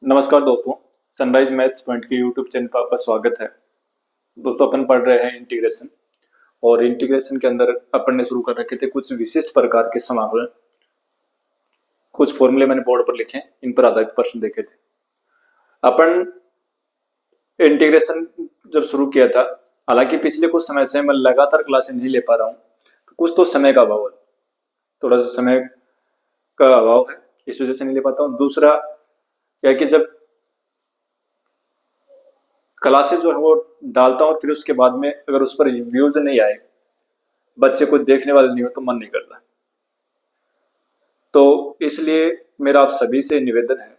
नमस्कार दोस्तों, sunrise maths point के यूट्यूब चैनल पर आपका स्वागत है। दोस्तों, अपन पढ़ रहे हैं इंटीग्रेशन। और इंटीग्रेशन के अंदर अपन ने शुरू कर रखे थे कुछ विशिष्ट प्रकार के समाकलन। कुछ फॉर्मूले मैंने बोर्ड पर लिखे, इन पर आधारित प्रश्न देखे थे। अपन इंटीग्रेशन जब शुरू किया था, हालांकि पिछले कुछ समय से मैं लगातार क्लासें नहीं ले पा रहा हूँ, तो कुछ तो समय का अभाव है, थोड़ा सा समय का अभाव है, इस वजह से नहीं ले पाता हूँ। दूसरा क्या है कि जब क्लासेस जो है वो डालता हूँ, फिर उसके बाद में अगर उस पर व्यूज नहीं आए, बच्चे को देखने वाले नहीं हो, तो मन नहीं करता। तो इसलिए मेरा आप सभी से निवेदन है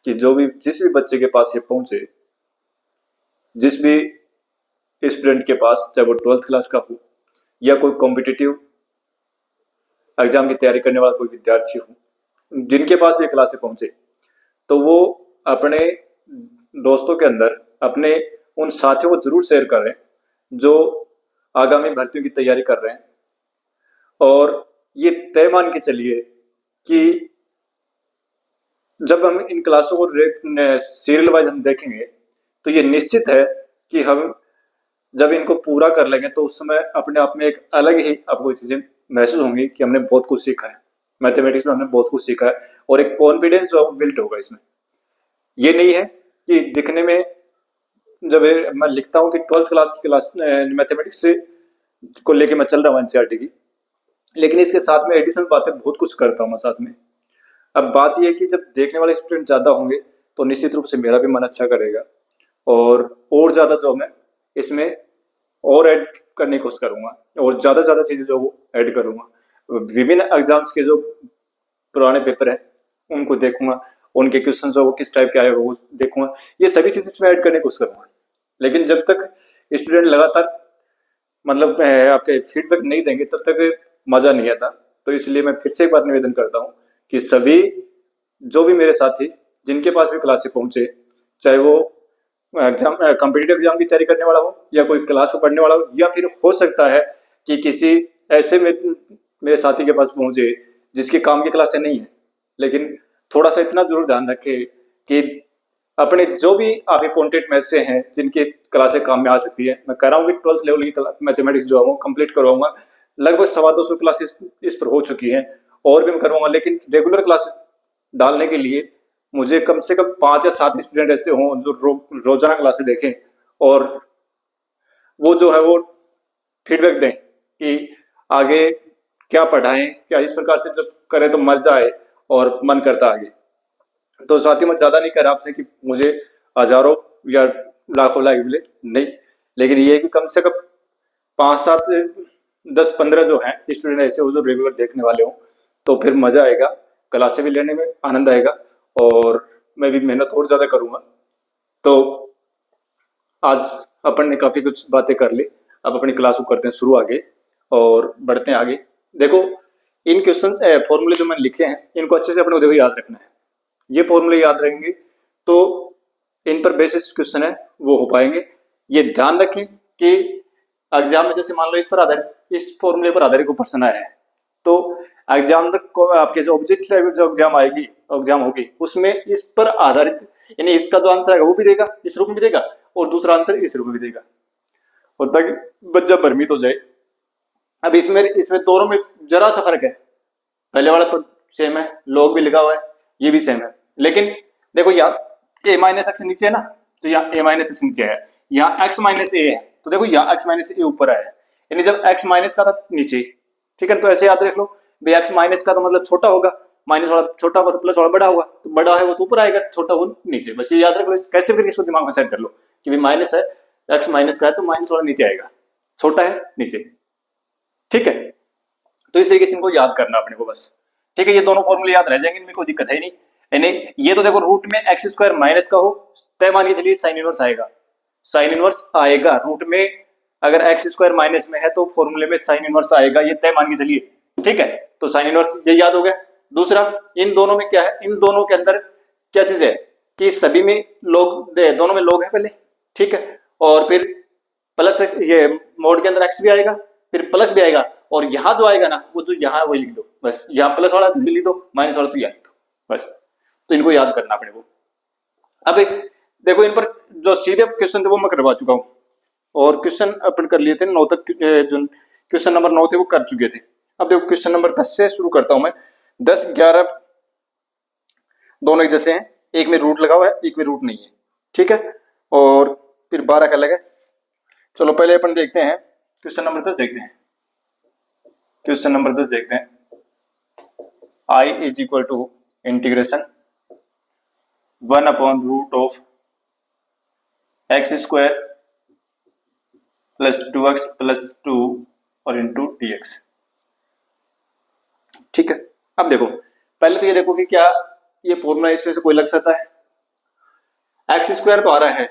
कि जिस भी बच्चे के पास ये पहुंचे, जिस भी स्टूडेंट के पास, चाहे वो 12th क्लास का हो या कोई कॉम्पिटिटिव एग्जाम की तैयारी करने वाला कोई विद्यार्थी हो, जिनके पास भी क्लासेस पहुंचे, तो वो अपने दोस्तों के अंदर अपने उन साथियों को जरूर शेयर करें जो आगामी भर्तियों की तैयारी कर रहे हैं। और ये तय मान के चलिए कि जब हम इन क्लासों को सीरियल वाइज हम देखेंगे, तो ये निश्चित है कि हम जब इनको पूरा कर लेंगे तो उस समय अपने आप में एक अलग ही आपको चीजें महसूस होंगी कि हमने बहुत कुछ सीखा है, मैथमेटिक्स में हमने बहुत कुछ सीखा है, और एक कॉन्फिडेंस जो बिल्ड होगा इसमें। ये नहीं है कि दिखने में, जब मैं लिखता हूँ कि 12th क्लास की क्लास मैथमेटिक्स से को लेके मैं चल रहा हूँ एनसीईआरटी की, लेकिन इसके साथ में एडिशनल बातें बहुत कुछ करता हूँ मैं साथ में। अब बात यह है कि जब देखने वाले स्टूडेंट ज्यादा होंगे तो निश्चित रूप से मेरा भी मन अच्छा करेगा, और ज्यादा जो मैं इसमें और ऐड करने की कोशिश करूंगा, और ज्यादा चीजें जो वो ऐड करूंगा। विभिन्न एग्जाम्स के जो पुराने पेपर है उनको देखूंगा, उनके क्वेश्चन जो वो किस टाइप के आए वो देखूंगा, ये सभी चीजें इसमें ऐड करने की कोशिश करूंगा। लेकिन जब तक स्टूडेंट लगातार मतलब आपके फीडबैक नहीं देंगे, तब तक मजा नहीं आता। तो इसलिए मैं फिर से एक बार निवेदन करता हूँ कि सभी जो भी मेरे साथी जिनके पास भी क्लास से पहुंचे, चाहे वो एग्जाम कॉम्पिटिटिव एग्जाम की तैयारी करने वाला हो या कोई क्लास को पढ़ने वाला हो, या फिर हो सकता है कि किसी ऐसे में मेरे साथी के पास पहुंचे जिसके काम की क्लासें नहीं है, लेकिन थोड़ा सा इतना जरूर ध्यान रखे कि अपने जो भी आपके कॉन्टेक्ट में से हैं जिनकी क्लासें काम में आ सकती है। मैं कह रहा हूँ कि 12th लेवल की मैथमेटिक्स जो है वो कंप्लीट करवाऊंगा, लगभग 250 क्लासेस इस पर हो चुकी हैं, और भी मैं करवाऊंगा। लेकिन रेगुलर क्लास डालने के लिए मुझे कम से कम 5 या 7 स्टूडेंट ऐसे हों जो रोजाना क्लासेस देखें, और वो जो है वो फीडबैक दें कि आगे क्या पढ़ाएं, क्या इस प्रकार से जब करें तो मजा आए और मन करता आगे। तो साथियों, मैं ज्यादा नहीं कह रहा आपसे कि मुझे हजारों या लाखों लाइक मिले, नहीं, लेकिन ये है कि कम से कम 5-7 10-15 जो हैं स्टूडेंट ऐसे हो जो रेगुलर देखने वाले हो, तो फिर मजा आएगा, क्लासें भी लेने में आनंद आएगा, और मैं भी मेहनत और ज्यादा करूंगा। तो आज अपन ने काफी कुछ बातें कर ली, अब अपनी क्लास को करते हैं शुरू आगे और बढ़ते हैं आगे। देखो, इन क्वेश्चन फॉर्मूले जो मैंने लिखे हैं, इनको अच्छे से अपने को देखो याद रखना है। ये फॉर्मूले याद रहेंगे तो इन पर बेसिस क्वेश्चन है वो हो पाएंगे। ये ध्यान रखें कि एग्जाम में जैसे मान लो इस पर आधारित, इस फॉर्मूले पर आधारित को प्रश्न आया है, तो एग्जाम को आपके जो ऑब्जेक्टिव जो एग्जाम होगी उसमें इस पर आधारित, यानी इसका जो आंसर है वो भी देगा, इस रूप में भी देगा, और दूसरा आंसर इस रूप में भी देगा, और ताकि बच्चा भ्रमित हो जाए। अब इसमें दोनों में जरा सा फर्क है, पहले वाला तो सेम है, लॉग भी लिखा हुआ है, ये भी सेम है, लेकिन देखो यार a माइनस एक्स नीचे है ना, तो यहाँ a माइनस एक्स नीचे है, यहाँ x माइनस ए है, तो देखो यहाँ x माइनस ए ऊपर आया है, यानी जब x माइनस का था नीचे, ठीक है। तो ऐसे याद रख लो भाई, x माइनस का तो मतलब छोटा होगा, माइनस वाला छोटा होगा तो प्लस वाला बड़ा होगा, तो बड़ा है वो तो ऊपर आएगा, छोटा वो नीचे। बस ये याद रख लो, कैसे भी इसको दिमाग में सेट कर लो कि भाई माइनस है, x माइनस का है तो माइनस वाला नीचे आएगा, छोटा है नीचे, ठीक है। तो इस तरीके से इनको याद करना अपने को बस, ठीक है। ये दोनों फॉर्मूले याद रह जाएंगे, इनमें कोई दिक्कत है नहीं। यानी ये तो देखो रूट में एक्स स्क्वायर माइनस का हो, तय मान के चलिए साइन इनवर्स आएगा, साइन इनवर्स आएगा रूट में, अगर एक्स स्क्वायर माइनस में है तो फॉर्मूले में साइन इनवर्स आएगा, ये तय मान के चलिए, ठीक है। तो साइन इनवर्स ये याद हो गया। दूसरा, इन दोनों में क्या है, इन दोनों के अंदर क्या चीज है कि सभी में लोग, दोनों में लोग है पहले, ठीक है, और फिर प्लस, ये मोड के अंदर एक्स भी आएगा, फिर प्लस भी आएगा, और यहां जो आएगा ना वो जो यहां वही लिख दो बस, यहाँ प्लस वाला लिख दो, माइनस वाला तो यहाँ लिख दो बस। तो इनको याद करना अपने को, अब देखो इन पर जो सीधे क्वेश्चन थे वो मैं करवा चुका हूँ, और क्वेश्चन अपन कर लिए थे 9 तक, जो क्वेश्चन नंबर 9 थे वो कर चुके थे। अब देखो क्वेश्चन नंबर 10 से शुरू करता हूं मैं। 10, 11 दोनों एक जैसे हैं, एक में रूट लगा हुआ है, एक में रूट नहीं है, ठीक है। और फिर 12 का अलग है। चलो पहले अपन देखते हैं क्वेश्चन नंबर 10 देखते हैं। क्वेश्चन नंबर 10 देखते हैं। I is equal to integration 1/√ऑफ x square plus 2x plus 2 और इंटू डी एक्स, ठीक है। अब देखो पहले तो ये देखो कि क्या ये फॉर्मूला इसमें से कोई लग सकता है? एक्स स्क्वायर तो आ रहा है,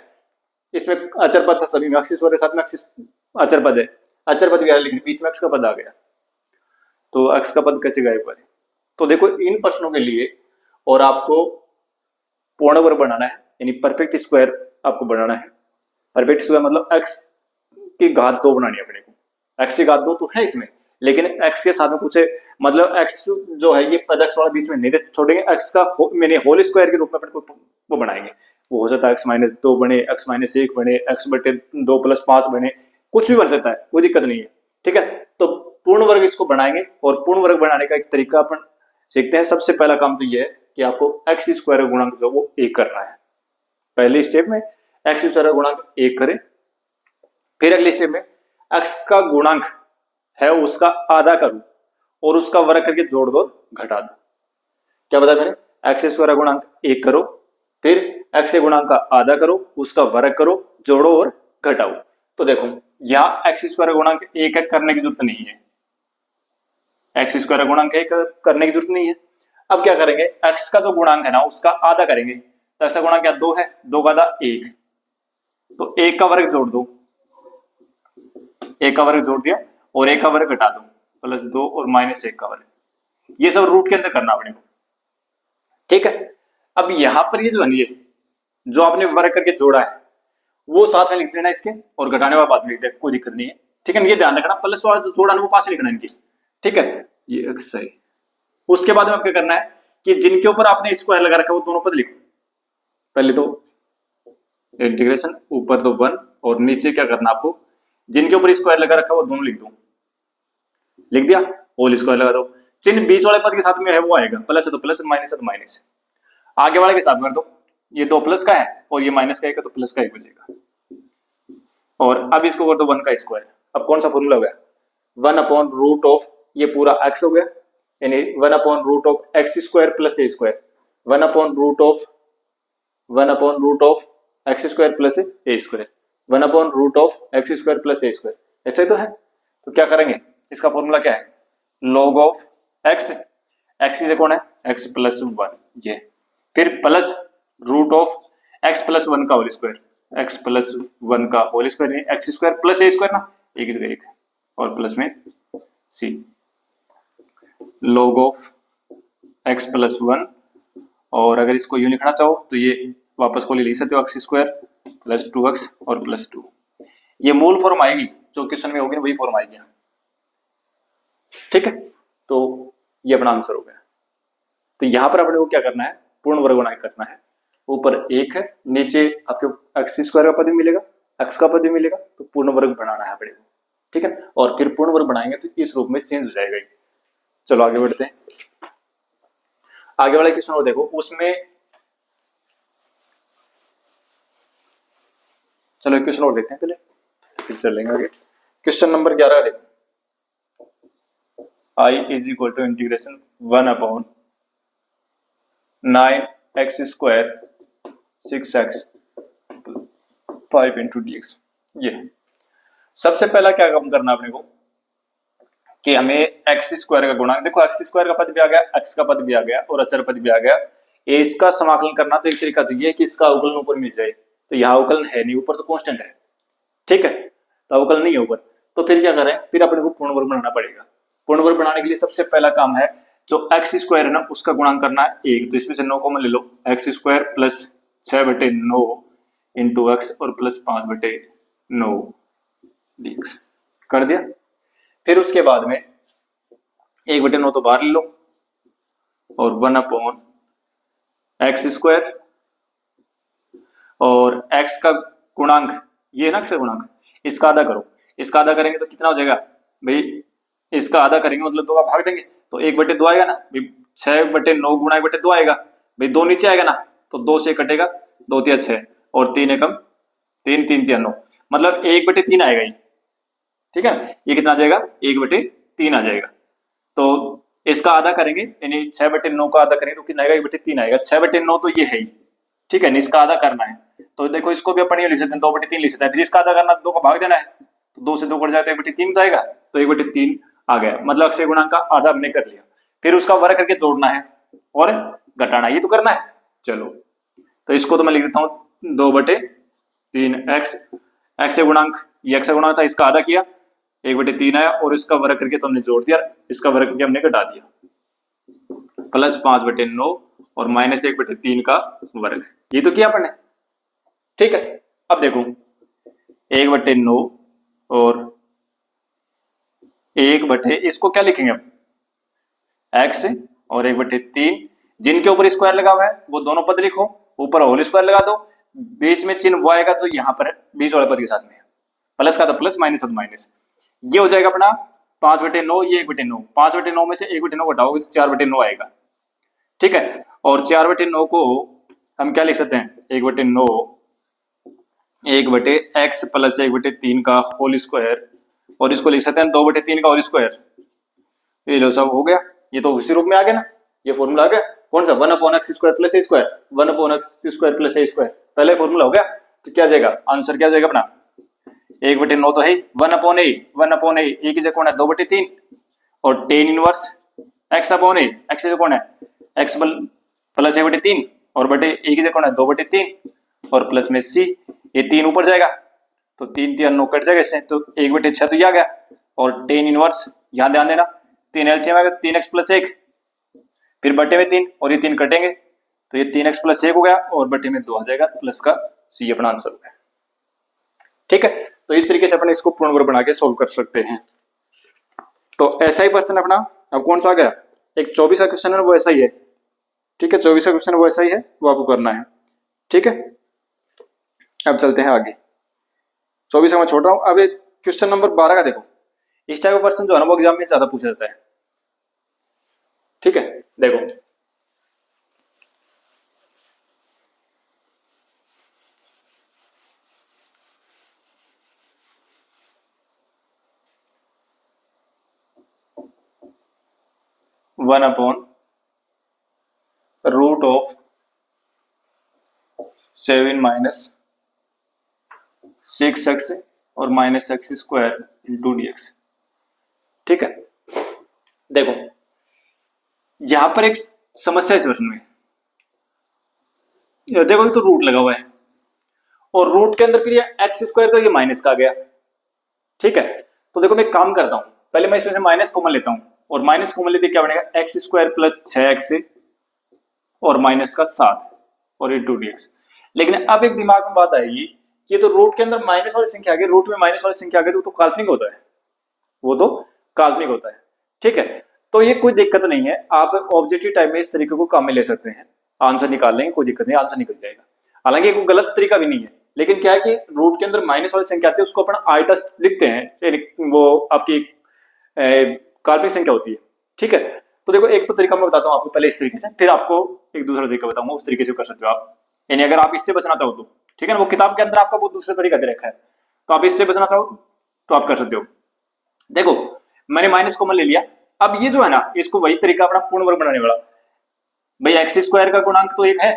इसमें अचर पद था सभी में, एक्स स्क्वायर के साथ में एक्स अचर पद है, अचर पद भी आ रहा है, लेकिन बीच में एक्स का पद आ गया, तो एक्स का पद कैसे गायब करे? तो देखो इन प्रश्नों के लिए और आपको पूर्ण वर्ग बनाना है, यानी परफेक्ट स्क्वायर आपको बनाना है। परफेक्ट स्क्वायर मतलब एक्स की घात 2 बनानी है अपने को। एक्स की घात 2 तो है इसमें, लेकिन एक्स के साथ में कुछ मतलब एक्स जो है ये पद एक्स वाला बीच में नहीं छोड़ेंगे, एक्स का मैंने होल स्क्वायर के रूप में अपने को वो बनाएंगे। वो हो सकता है x-2 बने, x-1 बने, x/2 + 5 बने, कुछ भी बन सकता है, कोई दिक्कत नहीं है, ठीक है। तो पूर्ण वर्ग इसको बनाएंगे, और पूर्ण वर्ग बनाने का एक तरीका अपन सीखते हैं। सबसे पहला काम तो ये है कि आपको एक्स स्क्वायर का गुणांक जो वो 1 करना है। पहले स्टेप में एक्स स्क्वायर का गुणांक 1 करें, फिर अगले स्टेप में एक्स का गुणांक है उसका आधा करूं और उसका वर्ग करके जोड़ दो घटा दो। क्या बताया मैंने? एक्स स्क्वायर का गुणांक 1 करो, फिर एक्स के गुणांक का आधा करो, उसका वर्ग करो, जोड़ो और घटाओ। तो देखो यहां एक्स स्क्वायर का गुणांक 1 करने की जरूरत नहीं है, एक्स स्क्वायर का गुणांक 1 करने की जरूरत नहीं है। अब क्या करेंगे, एक्स का जो गुणांक है ना उसका आधा करेंगे। तो एक्स का गुणांक क्या 2 है, 2 का आधा 1, तो 1 का वर्ग जोड़ दो, 1 का वर्ग जोड़ दिया और 1 का वर्ग घटा दो, +2 और -1 का वर्ग। ये सब रूट के अंदर करना अपने को, ठीक है। अब यहां पर ये जो है ये जो आपने वर्ग करके जोड़ा है वो साथ में लिख देना इसके, और घटाने वाला बाद में लिख दे, कोई दिक्कत नहीं है, ठीक है। ये ध्यान रखना प्लस वाला जो जोड़ा ना वो पास लिखना इनकी, ठीक है। ये सही। उसके बाद में आपको करना है कि जिनके ऊपर आपने स्क्वायर लगा रखा है वो दोनों पद लिखो। पहले तो इंटीग्रेशन, ऊपर तो 1 और नीचे क्या करना आपको, जिनके ऊपर स्क्वायर लगा रखा है वो दोनों लिख दो। लिख दिया, होल स्क्वायर लगा दो। चिन्ह बीच वाले पद के साथ में है वो आएगा, प्लस है तो प्लस, माइनस है तो माइनस। आगे वाले के साथ कर दो, ये 2 प्लस का है और ये माइनस का 1 है तो प्लस का 1 बचेगा। और अब इसको कर दो 1 का स्क्वायर। अब कौन सा फॉर्मूला हो गया, 1/√ऑफ ये पूरा x हो गया, यानी 1/√ऑफ एक्स स्क्वायर प्लस ए स्क्वायर, 1/√ऑफ 1/√ऑफ एक्स स्क्वायर प्लस ए स्क्वायर, 1/√ऑफ एक्स स्क्वायर प्लस ए स्क्वायर, ऐसे ही तो है। तो क्या करेंगे, इसका फॉर्मूला क्या है, log ऑफ एक्स, एक्स की कौन है x +1 ये, फिर प्लस रूट ऑफ x +1 का होल स्क्वायर, x +1 का होल स्क्वायर नहीं, एक्स स्क्वायर प्लस ए स्क्वायर ना, एक जगह एक और प्लस में c, log ऑफ x +1। और अगर इसको यूं लिखना चाहो तो ये वापस को लिख सकते हो, एक्स स्क्वायर प्लस 2x और +2। ये मूल फॉर्म आएगी जो क्वेश्चन में होगी, वही फॉर्म आएगी, ठीक है। तो ये अपना आंसर हो गया। तो यहां पर अपने को क्या करना है, पूर्ण वर्ग बनाए करना है। ऊपर 1 है, नीचे आपके एक्स स्क्वायर का पद भी मिलेगा, एक्स का पद भी मिलेगा, तो पूर्ण वर्ग बनाना है अपने को, ठीक है। और फिर पूर्ण वर्ग बनाएंगे तो इस रूप में चेंज हो जाएगा। चलो आगे बढ़ते हैं। आगे वाला क्वेश्चन और देखो, उसमें चलो एक क्वेश्चन और देखते हैं पहले, फिर चलेंगे आगे। क्वेश्चन नंबर 11 देखो, I is equal to integration 1/9x² 6x 5 into dx। ये सबसे पहला क्या काम करना अपने को कि हमें एक्स स्क्वायर का गुणांक, देखो एक्स स्क्वायर का पद भी आ गया, एक्स का पद भी आ गया और अचर पद भी आ गया। ये इसका समाकलन करना तो एक तरीका तो ये है कि इसका अवकलन ऊपर मिल जाए, तो यहाँ अवकलन है नहीं, ऊपर तो कांस्टेंट है, ठीक है। तो अवकलन नहीं है ऊपर, तो फिर क्या करें, फिर अपने को पूर्ण वर्ग बनाना पड़ेगा। पूर्ण वर्ग बनाने के लिए सबसे पहला काम है जो एक्स स्क्वायर है ना उसका गुणांक करना है 1, तो इसमें से 9 कॉमन ले लो, x square plus 6/9 into x और प्लस 5/9 dx कर दिया। फिर उसके बाद में 1/9 तो बाहर ले लो और 1/x² और x का गुणांक ये ना, x का गुणांक, इसका आधा करो, इसका आधा करेंगे तो कितना हो जाएगा भाई, इसका आधा करेंगे मतलब 2 का भाग देंगे तो 1/2 आएगा ना भाई, 6/9 गुणा 1/2 आएगा भाई, 2 नीचे आएगा ना तो 2 से कटेगा, 2 तिया 6 और 3 एकम 3, 3 तिया 9, मतलब 1/3 आएगा ये, ठीक है ना। ये कितना आ जाएगा, 1/3 आ जाएगा। तो इसका आधा करेंगे यानी 6/9 का आधा करेंगे तो कितना आएगा, 1/3 आएगा। 6/9 तो ये है ही, ठीक है, इसका आधा करना है तो देखो इसको भी अपन ये लिख सकते हैं, 2/3 लिख सकते हैं, फिर इसका आधा करना 2 का भाग देना है तो 2 से 2 कट जाए तो 1/3 तो आएगा, तो 1/3 आ गया, मतलब अक्षय गुणांक का आधा हमने कर लिया। फिर उसका वर्ग करके जोड़ना है और घटाना, ये तो करना है। चलो तो इसको तो मैं लिख देता हूँ 2/3 x, x गुणांक, ये x गुणांक था, इसका आधा किया 1/3 आया और इसका वर्ग करके तो हमने जोड़ दिया, इसका वर्ग करके हमने घटा दिया, प्लस 5/9 और माइनस 1/3 का वर्ग, ये तो किया अपन ने, ठीक है। अब देखो 1/9 और 1 इसको क्या लिखेंगे अब, x और 1/3, जिनके ऊपर स्क्वायर लगा हुआ है वो दोनों पद लिखो, ऊपर होल स्क्वायर लगा दो, बीच में चिन्ह वो आएगा तो यहाँ पर बीच वाले पद के साथ में प्लस का तो प्लस, माइनस का तो माइनस, ये हो जाएगा अपना 5/9, ये 1/9, 5/9 में से 1/9 घटाओगे तो 4/9 आएगा, ठीक है। और 4/9 को हम क्या लिख सकते हैं, 1/9 1/x प्लस 1/3 का होल स्क्वायर, और इसको लिख सकते हैं 2/3 का होल स्क्वायर, ये लो सब हो गया, ये तो उसी रूप में आ गया ना, ये फॉर्मूला आ गया, कौन सा 1/x² plus a square, 1/x² plus a square, पहले फॉर्मूला हो गया। तो क्या जाएगा, आंसर क्या जाएगा अपना, 1/9 तो है 1/a, 1/a, ए की जगह कौन है 2/3 और टेन इनवर्स x/a, x की जगह कौन है x प्लस 1/3 और बटे ए की जगह कौन है 2/3 और प्लस में c, ये 3 ऊपर जाएगा तो 3 3 9 कट जाएगा इससे, तो 1/6 तो ये आ गया और टेन इनवर्स, यहाँ ध्यान देना 3 एलसीएम आएगा 3x प्लस 1, फिर बटे में 3 और ये 3 कटेंगे तो ये 3x प्लस 1 हो गया और बटे में 2 आ जाएगा, प्लस का c अपना आंसर हो गया, ठीक है। तो इस तरीके से अपन इसको पूर्ण वर्ग बना के सोल्व कर सकते हैं। तो ऐसा ही पर्सन अपना अब कौन सा आ गया, एक 24 का क्वेश्चन है वो ऐसा ही है, ठीक है, 24 का क्वेश्चन वो ऐसा ही है, वो आपको करना है, ठीक है। अब चलते हैं आगे, 24 का मैं छोड़ रहा हूं, अब क्वेश्चन नंबर 12 का देखो, इस टाइप का पर्सन जो है ना वो एग्जाम में ज्यादा पूछा जाता है, ठीक है। देखो one upon root of 7 minus 6x और माइनस x² इंटू dx, ठीक है। देखो यहां पर एक समस्या है इस प्रश्न में, देखो ये तो रूट लगा हुआ है और रूट के अंदर फिर ये x² तो ये माइनस का आ गया, ठीक है। तो देखो मैं एक काम करता हूं, पहले मैं इसमें से माइनस कॉमन लेता हूं और माइनस कॉमन लेते क्या बनेगा x² प्लस 6x और माइनस का 7 और इंटू dx। लेकिन अब एक दिमाग में बात आएगी कि ये तो रूट के अंदर माइनस वाली संख्या आ गई, रूट में माइनस वाली संख्या आ गई तो काल्पनिक होता है, वो तो काल्पनिक होता है, ठीक है। तो ये कोई दिक्कत नहीं है, आप ऑब्जेक्टिव टाइप में इस तरीके को काम में ले सकते हैं, आंसर निकाल लेंगे, कोई दिक्कत नहीं, आंसर निकल जाएगा। हालांकि कोई गलत तरीका भी नहीं है, लेकिन क्या है कि रूट के अंदर माइनस वाली संख्या आती है उसको अपन आइटा लिखते हैं, वो आपकी काल्पनिक संख्या होती है, ठीक है। तो देखो एक तो तरीका मैं बताता हूँ आपको पहले इस तरीके से, फिर आपको एक दूसरा तरीका बताऊंगा, उस तरीके से कर सकते हो आप, यानी अगर आप इससे बचना चाहो तो, ठीक है ना, वो किताब के अंदर आपका वो दूसरा तरीका दे रखा है, तो आप इससे बचना चाहो तो आप कर सकते हो। देखो मैंने माइनस कॉमन ले लिया, अब ये जो है ना इसको वही तरीका अपना पूर्ण वर्ग बनाने वाला, भाई x² का गुणांक तो 1 है,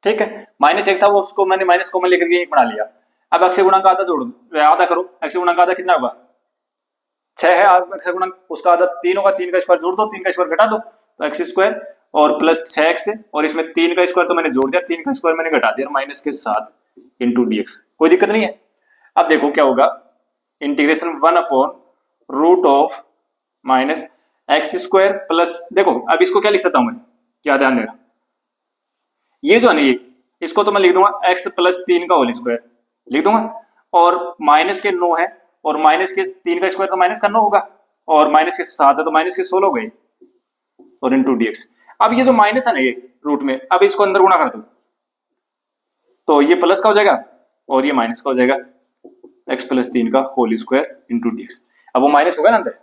ठीक है, माइनस 1 था वो, उसको मैंने माइनस कॉमन लेकर के 1 बना लिया। अब अक्षय गुणांक आधा जोड़ आधा करो, अक्षय गुणांक आधा कितना होगा 6 है, अक्षय गुणांक उसका आधा 3 होगा, 3 का स्क्वायर जोड़ दो, 3 का स्क्वायर घटा दो तो x² और प्लस 6x और इसमें 3 का स्क्वायर तो मैंने जोड़ दिया, 3 का स्क्वायर मैंने घटा दिया, माइनस के 7 इंटू dx, कोई दिक्कत नहीं है। अब देखो क्या होगा, integration 1 upon root of minus x² plus, देखो अब इसको क्या लिख सकता हूं मैं, क्या ध्यान देना, ये जो है ना ये, इसको तो मैं लिख दूंगा x प्लस 3 का होल स्क्वायर लिख दूंगा, और माइनस के 9 है और माइनस के 3 का स्क्वायर तो माइनस का 9 होगा और माइनस के 7 है तो माइनस के 16 हो गए और इंटू dx। अब ये जो माइनस है ना ये रूट में, अब इसको अंदर गुणा कर दो, तो ये प्लस का हो जाएगा और ये माइनस का हो जाएगा, x प्लस 3 का whole square into d x. अब वो माइनस होगा ना अंदर,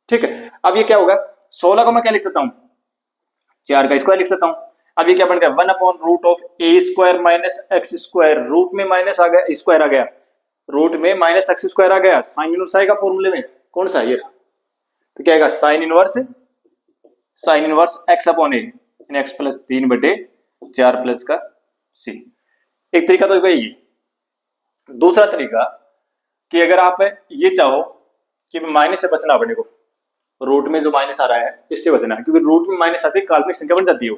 ठीक है। अब ये क्या होगा, 16 को मैं क्या लिख सकता हूँ, 4 का स्क्वायर लिख सकता हूँ। अब ये क्या बन गया, 1/√a² minus x square, root में माइनस आ गया, स्क्वायर आ गया, रूट में माइनस एक्स स्क्वायर आ गया, साइन इनवर्स आएगा फॉर्मूले में, कौन सा ये, तो क्या आएगा साइन इनवर्स एक्स अपॉन ए, एक्स प्लस 3/4 प्लस का सी। एक तरीका तो यही है। दूसरा तरीका कि अगर आप ये चाहो कि माइनस से बचना अपने को, रूट में जो माइनस आ रहा है इससे बचना है, क्योंकि रूट में माइनस आती है काल्पनिक संख्या बन जाती है,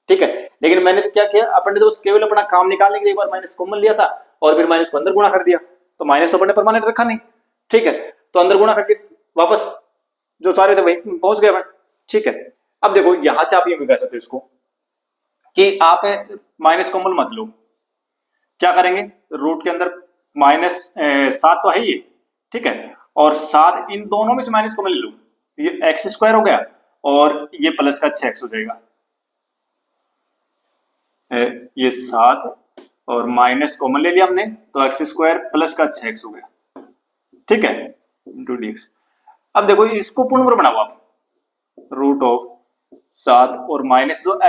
ठीक है। लेकिन मैंने तो क्या किया, अपन ने तो केवल अपना काम निकालने के लिए एक बार माइनस कॉमन लिया था और फिर माइनस को अंदर गुणा कर दिया, तो माइनस तो अपन ने परमानेंट रखा नहीं, ठीक है। तो अंदर गुणा करके वापस जो सारे थे वही पहुंच गए अपन, ठीक है। अब देखो यहां से आप ये भी कह सकते हो इसको कि आप माइनस कॉमन मत लो, क्या करेंगे, रूट के अंदर -7 तो है ये, ठीक है, और 7 इन दोनों में से माइनस कॉमन ले लो, ये एक्स स्क्वायर हो गया और ये प्लस का 6x हो जाएगा, ये 7 और माइनस कॉमन ले लिया हमने तो एक्स स्क्वायर प्लस का 6x हो गया, ठीक है, इंटू डी एक्स। अब देखो इसको पूर्ण वर्ग बनाओ आप, √7 और माइनस जो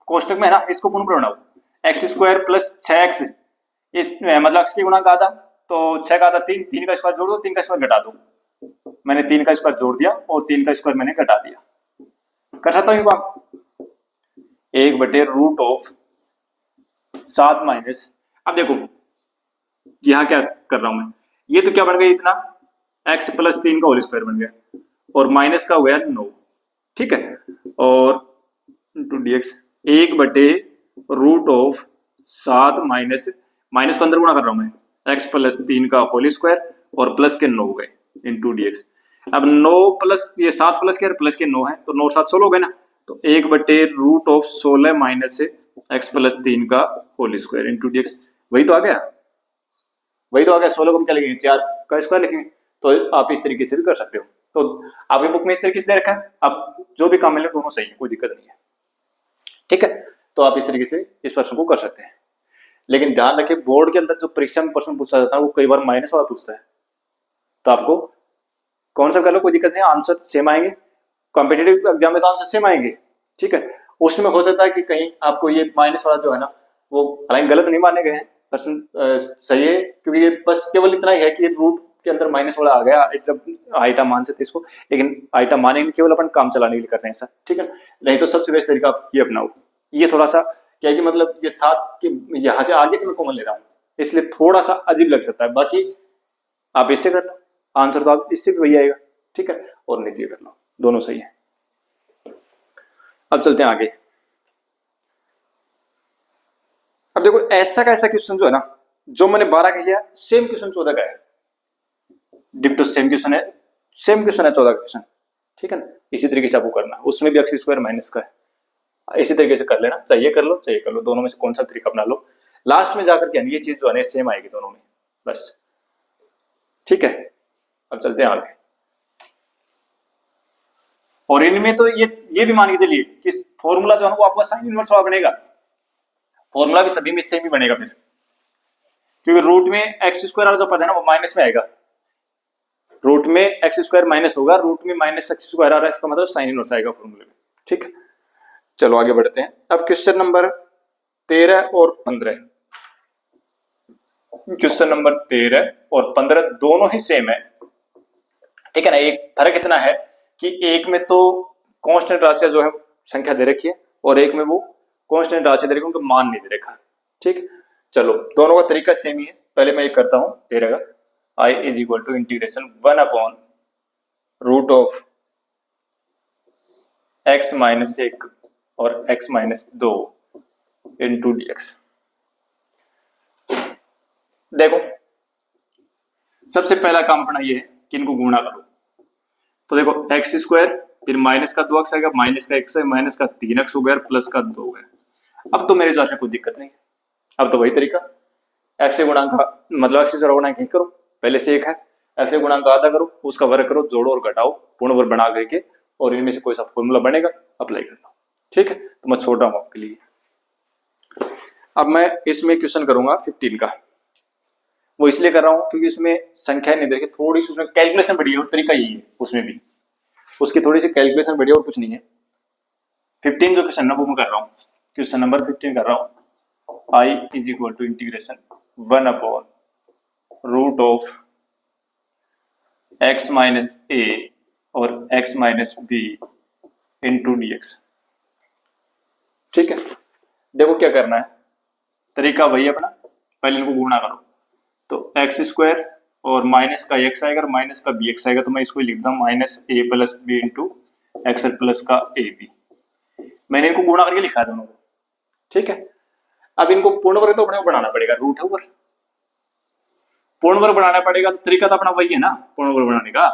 कोष्टक में है ना इसको पूर्ण वर्ग बनाओ, एक्स स्क्वायर प्लस 6x, इस मतलब x की गुणांक आधा, तो 6 का आधा 3, 3 का स्क्वायर जोड़ दो, 3 का स्क्वायर घटा दो, मैंने 3 का स्क्वायर जोड़ दिया और 3 का स्क्वायर मैंने घटा दिया, कर सकता हूँ बात, 1/√7 माइनस, अब देखो यहां क्या कर रहा हूं मैं, ये तो क्या बन गया इतना, x प्लस 3 का होल स्क्वायर बन गया और माइनस का हो गया 9, ठीक है, और इंटू डी एक्स, 1/√7 माइनस को अंदर गुणा कर रहा हूं मैं, x प्लस 3 का होल स्क्वायर और प्लस के 9 हो गए इंटू डी एक्स। अब 9 प्लस ये 7 प्लस के 9 है, तो 9 7 16 हो गए ना, तो 1/√16 माइनस एक्स प्लस 3 का whole square into d x, वही तो आ गया, 16 को हम क्या लिखेंगे, 4 का स्क्वायर लिखेंगे। तो आप इस तरीके से भी कर सकते हो, तो आपकी बुक में इस तरीके से दे रखा है, आप जो भी काम मिले दोनों सही है, कोई दिक्कत नहीं है, ठीक है। तो आप इस तरीके से इस प्रश्न को कर सकते हैं, लेकिन ध्यान रखें बोर्ड के अंदर जो परीक्षा में प्रश्न पूछा जाता है वो कई बार माइनस वाला पूछता है, तो आपको कौन सा कर लो कोई दिक्कत नहीं, आंसर सेम आएंगे, कॉम्पिटेटिव एग्जाम में तो आंसर सेम आएंगे, ठीक है। उसमें हो सकता है कि कहीं आपको ये माइनस वाला जो है ना वो हालांकि गलत नहीं माने गए हैं, प्रश्न सही है, क्योंकि ये बस केवल इतना ही है कि रूट के अंदर माइनस वाला आ गया, जब आइटा मान सकते इसको, लेकिन आइटा माने नहीं, केवल अपन काम चलाने के लिए कर रहे हैं सर, ठीक है। नहीं तो सबसे बेस्ट तरीका आप ये अपनाओ, ये थोड़ा सा क्या है कि मतलब ये 7 के यहाँ से आगे से मैं कॉमन ले रहा हूँ, इसलिए थोड़ा सा अजीब लग सकता है, बाकी आप इससे कर लो, आंसर तो आप इससे भी वही आएगा, ठीक है, और नहीं कर लो, दोनों सही है। अब चलते हैं आगे। अब देखो ऐसा का ऐसा क्वेश्चन जो है ना, जो मैंने 12 का किया सेम क्वेश्चन 14 का है, डिप्टो सेम क्वेश्चन है, 14 का क्वेश्चन, ठीक है ना। इसी तरीके से आपको करना, उसमें भी एक्स स्क्वायर माइनस का है, इसी तरीके से कर लेना, चाहिए कर लो, दोनों में से कौन सा तरीका अपना लो, लास्ट में जाकर के ये चीज जो है सेम आएगी दोनों में, बस, ठीक है। अब चलते हैं आगे, और इनमें तो ये भी मान के चलिए कि फॉर्मूला जो है वो आपका साइन इनवर्स वाला बनेगा, फॉर्मूला भी सभी में सेम ही बनेगा फिर, क्योंकि रूट में एक्स स्क्वायर वाला जो पद है ना वो माइनस में आएगा, रूट में एक्स स्क्वायर माइनस होगा, रूट में माइनस एक्स स्क्वायर आ रहा है, इसका मतलब साइन इनवर्स आएगा फॉर्मूले में, ठीक है। चलो आगे बढ़ते हैं। अब क्वेश्चन नंबर 13 और 15, क्वेश्चन नंबर 13 और 15 दोनों ही सेम है, ठीक है ना। एक फर्क इतना है कि एक में तो कांस्टेंट राशि जो है संख्या दे रखी है और एक में वो कांस्टेंट राशि दे रखी है, उनका मान नहीं दे रखा, ठीक। चलो दोनों का तरीका सेम ही है, पहले मैं ये करता हूं 13 का, I is equal to integration 1/√x-1 और x-2 इंटू डी एक्स। देखो सबसे पहला काम अपना ये है कि इनको गुणा करो, तो देखो एक्स स्क्वायर फिर माइनस का 2x आएगा, माइनस का x है, माइनस का 3x हो गया, प्लस का 2 हो गया। अब तो मेरे हिसाब से कोई दिक्कत नहीं है, अब तो वही तरीका, x से गुणांक मतलब x से गुणांक ही करो, पहले से एक है, x से गुणांक आधा करो, उसका वर्ग करो, जोड़ो और घटाओ, पूर्ण वर्ग बना करके, और इनमें से कोई सा फॉर्मूला बनेगा अप्लाई कर लो, ठीक है। तो मैं छोड़ रहा हूं आपके लिए। अब मैं इसमें क्वेश्चन करूंगा 15 का। वो इसलिए कर रहा हूं क्योंकि इसमें संख्या नहीं देखी, थोड़ी सी उसमें कैलकुलेशन बढ़ी है और तरीका यही है, उसमें भी उसकी थोड़ी सी कैलकुलेशन बढ़ी और कुछ नहीं है। 15 जो क्वेश्चन है वो मैं कर रहा हूँ, क्वेश्चन नंबर 15 कर रहा हूँ। I is equal to integration 1/√ऑफ x माइनस ए और x minus b into d x. ठीक है, देखो क्या करना है, तरीका वही अपना, पहले इनको गुणा करो तो एक्स स्क्वायर और माइनस का एक्स आएगा और माइनस का बी एक्स आएगा, तो मैं इसको लिखता हूँ minus a plus b into x plus का ए बी। मैंने इनको गुणा करके लिखा है दोनों को। ठीक है, अब इनको पूर्ण वर्ग तो अपने को बनाना पड़ेगा, रूट है ऊपर, पूर्ण वर्ग बनाना पड़ेगा, तो तरीका तो अपना वही है ना पूर्ण वर्ग बनाने का।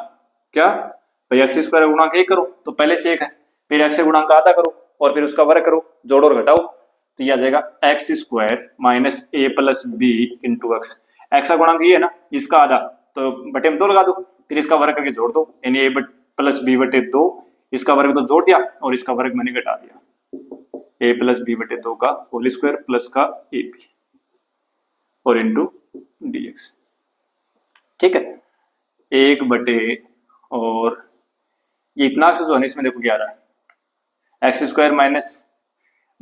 क्या भाई, एक्स स्क्वायर गुणा एक करो तो पहले से एक है, फिर एक्स गुणा आधा करो और फिर उसका वर्ग करो, जोड़ो और घटाओ, तो ये आ जाएगा x square minus a plus b into x. X का गुणांक ये है ना, इसका आधा, तो बटे में 2 लगा दो, फिर इसका वर्ग करके जोड़ दो, यानी ए प्लस बी बटे 2, इसका वर्ग तो जोड़ दिया और इसका वर्ग मैंने घटा दिया, ए प्लस बी बटे 2 का होल स्क्वायर प्लस का ए बी और इंटू डी एक्स। ठीक है, 1 बटे और ये इतना से जो है इसमें देखो क्या आ रहा है, एक्स स्क्वायर माइनस,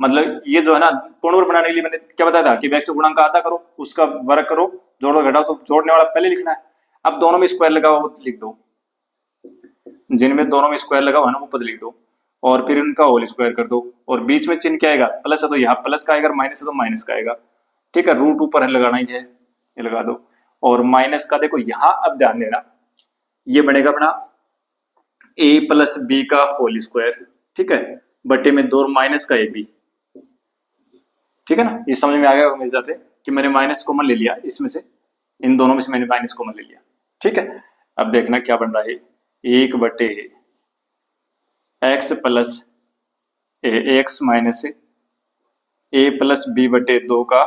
मतलब ये जो है ना पूर्ण वर्ग बनाने के लिए मैंने क्या बताया था कि एक्स गुणांक आधा करो, उसका वर्ग करो, जोड़ो घटाओ, तो जोड़ने वाला पहले लिखना है। अब दोनों में स्क्वायर लगा हुआ वो लिख दो, जिनमें दोनों में स्क्वायर लगा हुआ ना वो पद लिख दो और फिर इनका होल स्क्वायर कर दो, और बीच में चिन्ह क्या आएगा, प्लस है तो यहाँ प्लस का आएगा, माइनस है तो माइनस का आएगा। ठीक है, रूट ऊपर है लगाना ही है, ये लगा दो, और माइनस का देखो यहाँ अब ध्यान देना, ये बनेगा अपना ए प्लस बी का होल स्क्वायर, ठीक है, बटे में 2 माइनस का ए बी। ठीक है ना, ये समझ में आ गया मेरे जाते कि मैंने माइनस कॉमन ले लिया इसमें से, इन दोनों में से मैंने माइनस कॉमन ले लिया। ठीक है, अब देखना क्या बन रहा है, 1 बटे x plus x minus a plus b बटे 2 का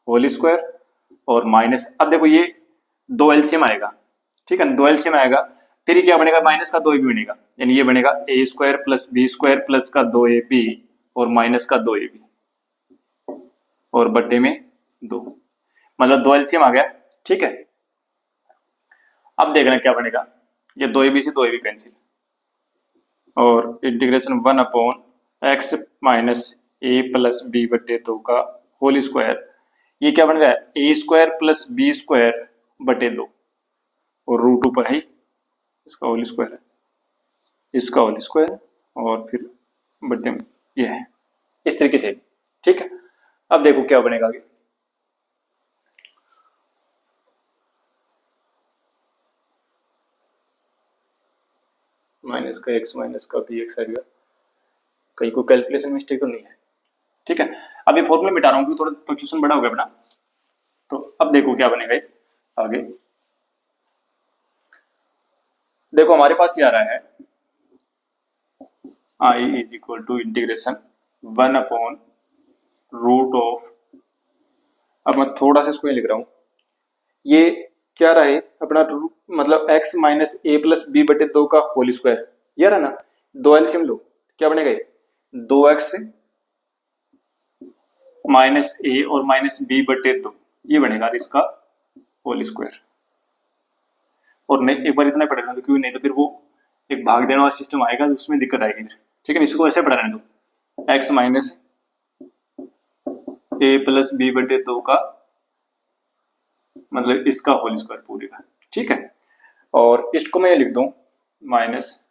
होल स्क्वायर और माइनस, अब देखो ये 2 एलसीएम आएगा। ठीक है, 2 एलसीएम आएगा, फिर ये क्या बनेगा, माइनस का 2 ए बी बनेगा, यानी ये बनेगा a square plus b square plus का 2 ए बी और माइनस का 2 ए बी और बटे में 2, मतलब 2 एलसीएम आ गया। ठीक है, अब देखना क्या बनेगा, ये 2 ए बी से 2 ए बी कैंसिल और integration 1/x minus a plus b बटे 2 का होल स्क्वायर, ये क्या बन गया, ए स्क्वायर प्लस बी स्क्वायर बटे 2 और रूट ऊपर है, इसका होल स्क्वायर है, इसका होल स्क्वायर और फिर बटे में ये है, इस तरीके से। ठीक है, अब देखो क्या बनेगा आगे, माइनस का एक्स माइनस का बी एक्स आएगा, कहीं कोई कैलकुलेशन मिस्टेक तो नहीं है। ठीक है, अब ये फॉर्मूला मिटा रहा हूँ क्योंकि थोड़ा कंफ्यूजन बड़ा हो गया अपना, तो अब देखो क्या बनेगा आगे। देखो हमारे पास ये आ रहा है आई इज इक्वल टू इंटीग्रेशन 1/√ऑफ, अब मैं थोड़ा सा इसको लिख रहा हूँ, ये क्या रहा है अपना, मतलब x minus a plus b बटे 2 का होल स्क्वायर, ये रहा ना, 2 एलसीएम लो, क्या बनेगा ये 2x माइनस ए और माइनस बी बटे 2, ये बनेगा इसका होल स्क्वायर। और नहीं एक बार इतना पढ़ना, तो क्यों नहीं तो फिर वो एक भाग देने वाला सिस्टम आएगा तो उसमें दिक्कत आएगी। ठीक है, इसको ऐसे पढ़ा रहने दो, x minus a plus b बटे 2 का मतलब इसका होल स्क्वायर पूरे का। ठीक है, और इसको मैं लिख दूं minus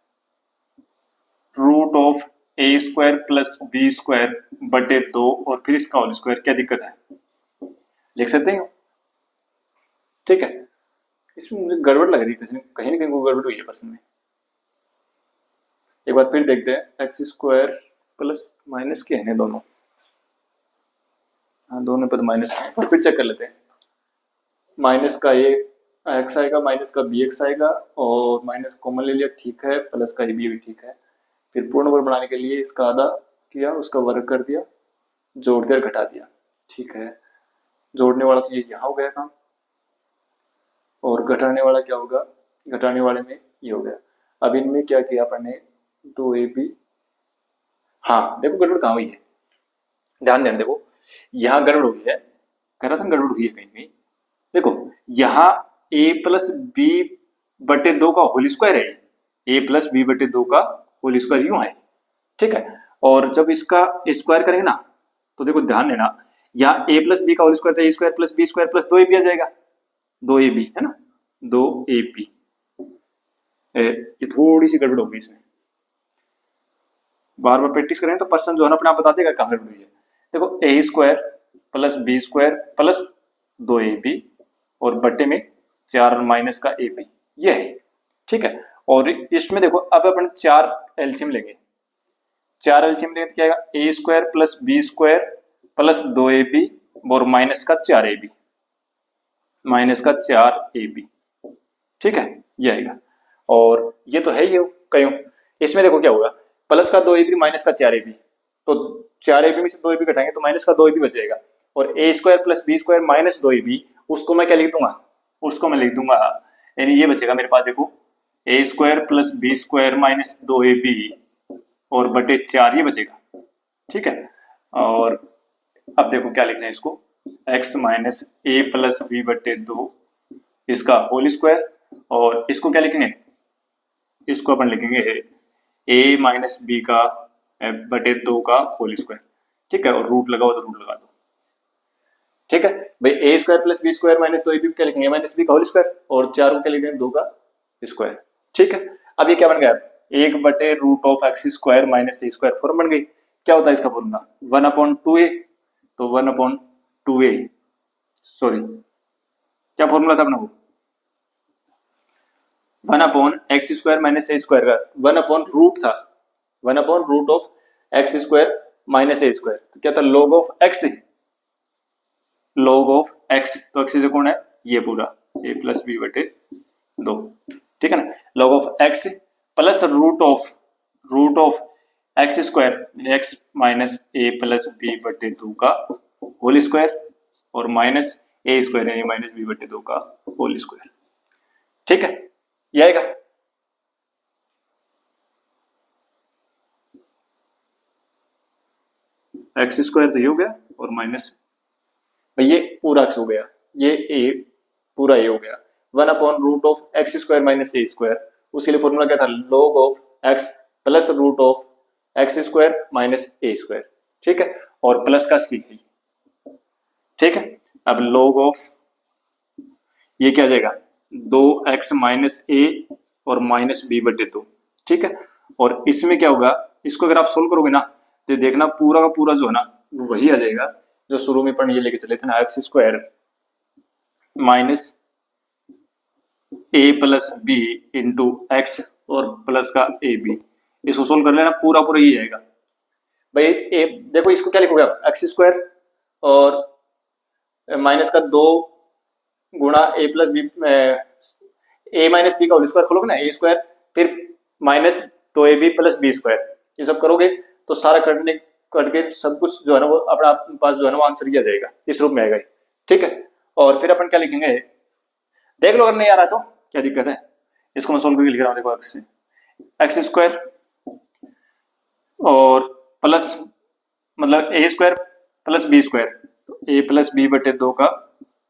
root of a square plus b square बटे 2 और फिर इसका होल स्क्वायर, क्या दिक्कत है, लिख सकते हैं। ठीक है, इसमें मुझे गड़बड़ लग रही है, कहीं ना कहीं को गड़बड़ हुई है प्रश्न में। एक बार फिर देखते हैं, एक्स स्क्वायर प्लस माइनस के हैं दोनों, हाँ दोनों पद माइनस, और फिर चेक कर लेते हैं, माइनस का ए एक्स आएगा, माइनस का बी एक्स आएगा और माइनस कॉमन ले लिया, ठीक है, प्लस का ए बी भी ठीक है, फिर पूर्ण वर्ग बनाने के लिए इसका आधा किया, उसका वर्ग कर दिया, जोड़ दिया घटा दिया। ठीक है, जोड़ने वाला तो ये यहाँ हो गया काम, और घटाने वाला क्या होगा, घटाने वाले में ये हो गया। अब इनमें क्या किया अपन ने, 2 ए बी, हाँ देखो गड़बड़ कहाँ हुई है, ध्यान देना, देखो यहाँ गड़बड़ हुई है, कह रहा था ना गड़बड़ हुई है कहीं कहीं। देखो यहाँ ए प्लस बी बटे दो का होल स्क्वायर है, ए प्लस बी बटे दो का होल स्क्वायर यूं है, ठीक है। और जब इसका स्क्वायर करेंगे ना, तो देखो ध्यान देना, यहाँ ए प्लस बी का होल स्क्वायर था, a square plus b square plus दो ए बी आ जाएगा, दो ए बी है ना, दो ए बी। ये थोड़ी सी गड़बड़ होगी इसमें, बार बार प्रैक्टिस करें तो पर्सन जो है ना अपने आप बता देगा कहाँ गड़बड़ हुई है। देखो a square plus b square plus दो ए बी और बटे में चार माइनस का ए बी, ये है, ठीक है। और इसमें देखो अब अपन चार एलसीएम लेंगे, चार एलसीएम लेंगे तो क्या आएगा, a square plus b square plus दो ए बी और माइनस का चार ए बी, माइनस का चार ए बी, ठीक है, ये आएगा। और ये तो है ही कहीं, इसमें देखो क्या होगा, प्लस का दो ए बी माइनस का चार ए बी, तो चार ए बी में से दो ए बी घटाएंगे तो माइनस का दो ए बी बच जाएगा। और a square plus b square minus दो ए बी, उसको मैं क्या लिख दूंगा, उसको मैं लिख दूंगा, यानी ये बचेगा मेरे पास, देखो a square plus b square minus दो ए बी और बटे चार, ये बचेगा, ठीक है। और अब देखो क्या लिखना है इसको, x minus a plus b बटे दो इसका होल स्क्वायर, और इसको क्या लिखेंगे, इसको अपन लिखेंगे ए माइनस बी का बटे दो का होल स्क्वायर, ठीक है। और रूट लगाओ तो रूट लगा दो, ठीक है भाई। A square plus b square minus दो ए बी क्या लिखेंगे, माइनस बी का होल स्क्वायर, और चार को क्या लिखेंगे, दो का स्क्वायर, ठीक है। अब ये क्या बन गया, एक बटे root of x square minus a square, form बन गई। क्या होता है इसका formula, one upon two a, तो one upon two a, sorry क्या फॉर्मूला था अपना वो, one upon x square minus a square का वन अपॉन रूट था, one upon root of x square minus a square, तो क्या था, log of x, log of x, तो एक्स कौन है, ये पूरा ए प्लस बी बटे दो, ठीक है ना, log of x plus root of x square x minus a plus b बटे दो का होल स्क्वायर, और माइनस ए स्क्वायर यानी माइनस बी बटे दो का होल स्क्वायर, ठीक है, ये आएगा। एक्स स्क्वायर तो ये हो गया, और माइनस ये पूरा एक्स हो गया, ये ए पूरा ए हो गया, one upon root of x square minus a square, उसके लिए फॉर्मूला क्या था, log of x plus root of x square minus a square, ठीक है, और प्लस का सी है, ठीक है। अब लॉग ऑफ ये क्या आ जाएगा, दो एक्स माइनस ए और माइनस बी बटे दो, ठीक है। और इसमें क्या होगा, इसको अगर आप सोल्व करोगे ना, तो देखना पूरा का पूरा जो है ना वही आ जाएगा जो शुरू में पढ़ने ये लेके चले थे ना, x square minus a plus b into x और प्लस का ए बी, इसको सोल्व कर लेना, पूरा पूरा ही आएगा भाई। ए देखो इसको क्या लिखोगे आप, एक्स स्क्वायर और माइनस का दो गुणा a plus b, a minus b का होल स्क्वायर खोलोगे ना, ए स्क्वायर फिर माइनस दो a b plus b square, ये सब करोगे तो सारा कट के सब कुछ जो है ना वो अपना पास जो है ना वो आंसर किया जाएगा, इस रूप में आएगा, ठीक है। और फिर अपन क्या लिखेंगे, देख लो अगर नहीं आ रहा तो क्या दिक्कत है, इसको मैं सोल्व करके लिख रहा हूँ, देखो एक्स से एक्स स्क्वायर और प्लस मतलब ए स्क्वायर प्लस बी स्क्वायर, तो ए प्लस बी बटे दो का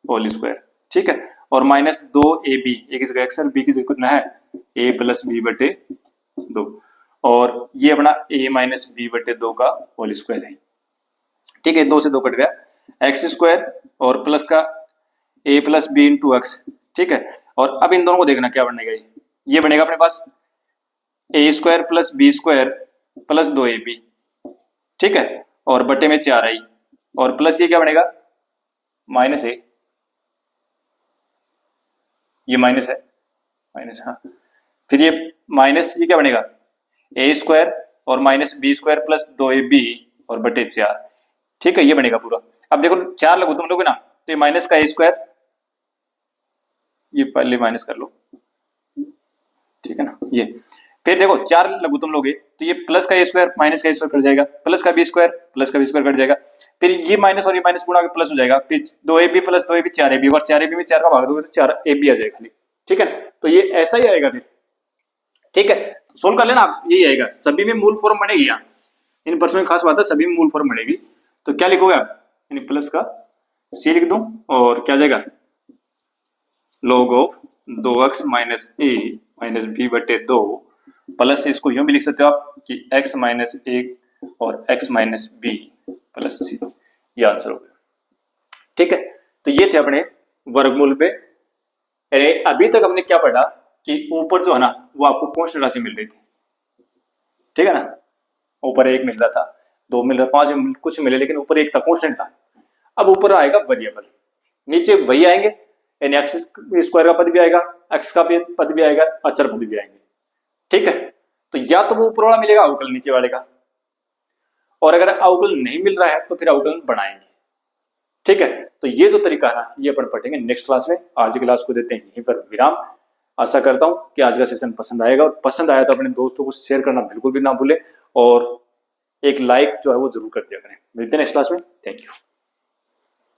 होल स्क्वायर, ठीक है, और माइनस दो ए बी, ए की जगह एक्स है, बी की जगह कितना है ए प्लस बी बटे दो, और ये अपना a माइनस बी बटे दो का होल स्क्वायर है, ठीक है, दो से दो कट गया, एक्स स्क्वायर और प्लस का a plus b into x, ठीक है। और अब इन दोनों को देखना क्या बनेगा, ये बनेगा अपने पास a square plus b square plus दो ए बी, ठीक है, और बटे में चार आई, और प्लस ये क्या बनेगा माइनस ए, ये माइनस है, माइनस, हाँ, फिर ये माइनस ये क्या बनेगा ए स्क्वायर और माइनस बी स्क्वायर प्लस दो ए बी और बटे चार, ठीक है, ये बनेगा पूरा। अब देखो चार लगो तुम लोग ना, तो ये माइनस का ए स्क्वायर, ये पहले माइनस कर लो, ठीक है ना, ये फिर देखो चार लगो तुम लोगे तो ये प्लस का ए स्क्वायर माइनस का ए स्क्वायर कट जाएगा, प्लस का बी स्क्वायर प्लस का बी स्क्वायर कट जाएगा, फिर ये माइनस और ये माइनस गुणा प्लस हो जाएगा, फिर दो ए बी प्लस दो ए बी चार ए बी, और चार ए बी में चार का भाग दोगे तो चार ए बी आ जाएगा, ठीक है, तो ये ऐसा ही आएगा फिर, ठीक है, सोल्व कर लेना आप, यही आएगा, सभी में मूल फॉर्म बनेगी, यहाँ इन प्रश्नों में खास बात है, सभी में मूल फॉर्म बनेगी, तो क्या लिखोगे आप, यानी प्लस का सी लिख दूं और क्या जाएगा log of 2x minus a minus b बटे 2 प्लस इसको यूं भी लिख सकते हो आप कि x माइनस 1 और x माइनस बी प्लस सी, ये आंसर हो गया। ठीक है, तो ये थे अपने वर्गमूल पे। अभी तक हमने क्या पढ़ा कि ऊपर जो है ना वो आपको कांस्टेंट राशि मिल रही थी, ठीक है ना, ऊपर 1 मिल रहा था, 2 मिल रहा, 5 कुछ मिले, लेकिन ऊपर 1 था, कांस्टेंट था। अब ऊपर आएगा वेरिएबल, नीचे वही आएंगे, यानी एक्स स्क्वायर का पद भी आएगा, एक्स का पद भी आएगा, अचर पद भी आएंगे। ठीक है, तो या तो वो ऊपर वाला मिलेगा अवकलन नीचे वाले का, और अगर अवकलन नहीं मिल रहा है तो फिर अवकलन बढ़ाएंगे। ठीक है, तो ये जो तरीका है ना ये अपन पढ़ेंगे नेक्स्ट क्लास में। आज की क्लास को देते हैं यहीं पर विराम। आशा करता हूं कि आज का सेशन पसंद आएगा, और पसंद आया तो अपने दोस्तों को शेयर करना बिल्कुल भी ना भूले, और एक लाइक जो है वो जरूर कर दिया करें। मिलते हैं नेक्स्ट क्लास में। Thank you.